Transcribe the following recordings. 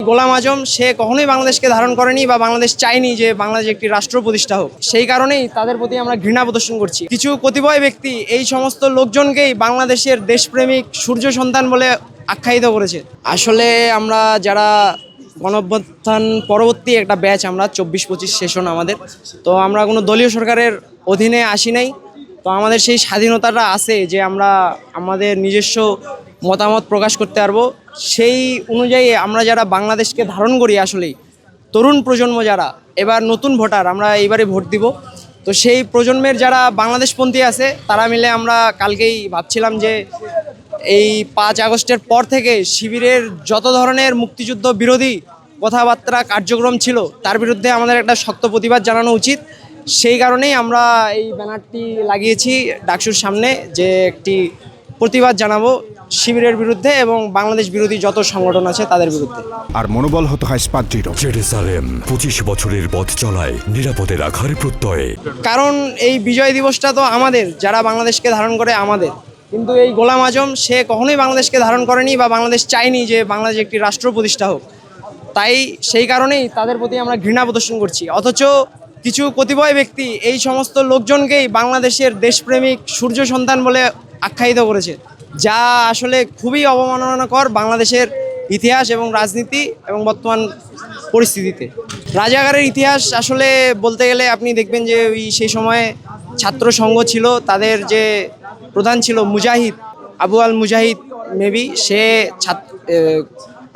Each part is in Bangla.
গোলাম আজম সে কখনোই বাংলাদেশকে ধারণ করেনি বা বাংলাদেশ চায়নি যে বাংলাদেশ একটি রাষ্ট্র প্রতিষ্ঠা হোক। সেই কারণেই তাদের প্রতি আমরা ঘৃণা প্রদর্শন করছি। কিছু কতিপয় ব্যক্তি এই সমস্ত লোকজনকেই বাংলাদেশের দেশপ্রেমিক সূর্য সন্তান বলে আখ্যায়িত করেছে। আসলে আমরা যারা গণঅভ্যুত্থান পরবর্তী একটা ব্যাচ, আমরা 24-25 সেশন আমাদের, তো আমরা কোনো দলীয় সরকারের অধীনে আসি নাই। তো আমাদের সেই স্বাধীনতাটা আছে যে আমরা আমাদের নিজস্ব মতামত প্রকাশ করতে পারবো। সেই অনুযায়ী আমরা যারা বাংলাদেশকে ধারণ করি, আসলেই তরুণ প্রজন্ম যারা এবার নতুন ভোটার, আমরা এইবারে ভোট দিব, তো সেই প্রজন্মের যারা বাংলাদেশপন্থী আছে তারা মিলে আমরা কালকেই ভাবছিলাম যে এই 5 আগস্টের পর থেকে শিবিরের যত ধরনের মুক্তিযুদ্ধ বিরোধী কথাবার্তা কার্যক্রম ছিল তার বিরুদ্ধে আমাদের একটা শক্ত প্রতিবাদ জানানো উচিত। সেই কারণেই আমরা এই ব্যানারটি লাগিয়েছি ডাকসুর সামনে, যে একটি প্রতিবাদ জানাবো শিবিরের বিরুদ্ধে এবং বাংলাদেশ বিরোধী যত সংগঠন আছে তাদের বিরুদ্ধে। আর মনোবল হতে হয় স্পার্জিত। জেরুজালেম 25 বছরের পথ চলায় নিরাপদে রাখার প্রত্যয়ে। কারণ এই বিজয় দিবসটা তো আমাদের, যারা বাংলাদেশকে ধারণ করে আমাদের, কিন্তু এই গোলাম আজম সে কখনোই বাংলাদেশকে ধারণ করেনি বা বাংলাদেশ চায়নি যে বাংলাদেশ একটি রাষ্ট্র প্রতিষ্ঠা হোক। তাই সেই কারণেই তাদের প্রতি আমরা ঘৃণা প্রদর্শন করছি। অথচ কিছু কতিপয় ব্যক্তি এই সমস্ত লোকজনকেই বাংলাদেশের দেশপ্রেমিক সূর্য সন্তান বলে আখ্যায়িত করেছে, যা আসলে খুবই অবমাননাকর বাংলাদেশের ইতিহাস এবং রাজনীতি এবং বর্তমান পরিস্থিতিতে। রাজাকারের ইতিহাস আসলে বলতে গেলে আপনি দেখবেন যে সেই সময়ে ছাত্র সংঘ ছিল, তাদের যে প্রধান ছিল মুজাহিদ, আবু আল মুজাহিদ মেবি, সে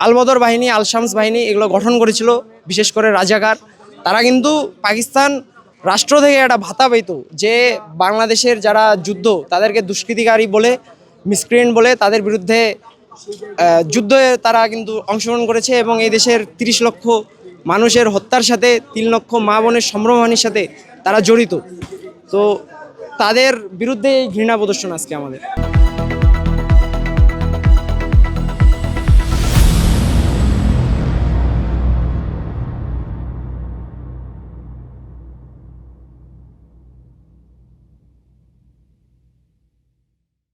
আলবদর বাহিনী, আল শামস বাহিনী এগুলো গঠন করেছিল, বিশেষ করে রাজাকার। তারা কিন্তু পাকিস্তান রাষ্ট্র থেকে একটা ভাতা পেত, যে বাংলাদেশের যারা যুদ্ধ তাদেরকে দুষ্কৃতিকারী বলে, মিসক্রিয়েন্ট বলে, তাদের বিরুদ্ধে যুদ্ধে তারা কিন্তু অংশগ্রহণ করেছে এবং এই দেশের 30 লক্ষ মানুষের হত্যার সাথে 3 লক্ষ মা বোনের সম্ভ্রমহানির সাথে তারা জড়িত। তো তাদের বিরুদ্ধে এই ঘৃণা প্রদর্শন আজকে আমাদের।